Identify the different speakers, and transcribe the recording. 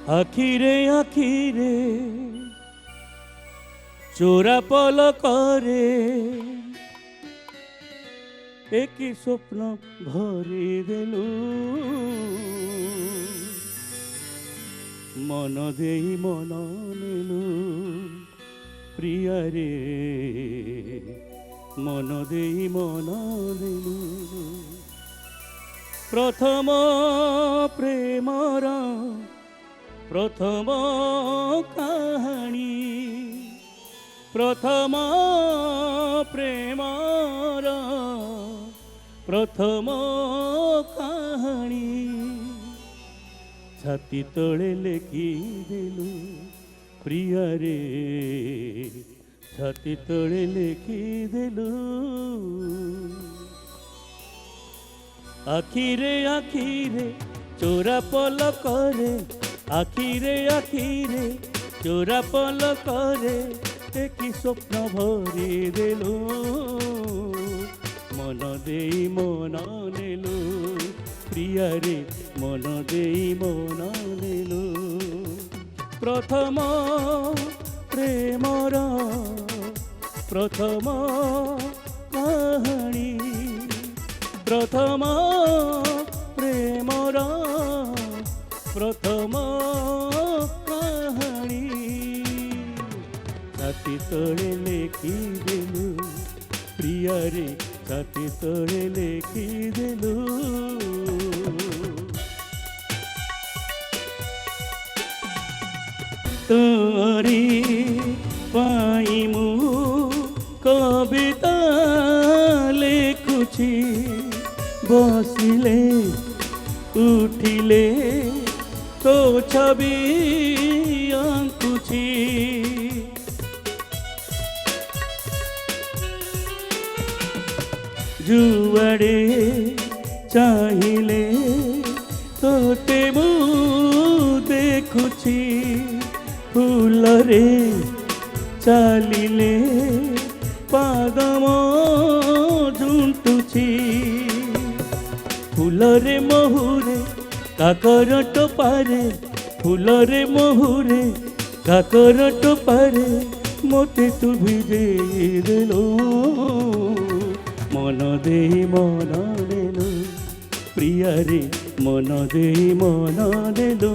Speaker 1: আখিরে আখিরে চোরা পলকরে একই স্বপ্ন ভরি দেলু মন দেই মন নেলু প্রিয়ারে মন দেই মন নেলু প্রথম প্রেমর প্রথম কাহাণী প্রথম প্রেমর প্রথম কাহাণী ছাতি তলে লেখি দেলু প্রিয়ারে ছাতি তলে লেখি দেলু আখিরে আখিরে চোরা পলকরে আখিরে আখিরে চোরা পলকরে কি স্বপ্ন ভরি দেলু মন দেই মন নেলু প্রিয়ারে মন দেই মন নেলু প্রথম প্রেমর প্রথম কাহাণী প্রথম প্রেমর প্রথম কাহাণী ছাতি তলে লেখি দেলু প্রিয়ারে ছাতি তলে লেখি দেলু তোরি পাই মু কবিতা লেখুছি বসিলে উঠিলে তো ছবি আঁকুছি जुआड़े चाहिए तोते मु देखुची फूलरे चालिले पादम झुंटुची फूलरे महुरे काकर टोपारे फूलरे महुरे काकर टोपारे मोते तू भिजे देलो मन देई मन नेलु प्रियारे मन देई मन नेलु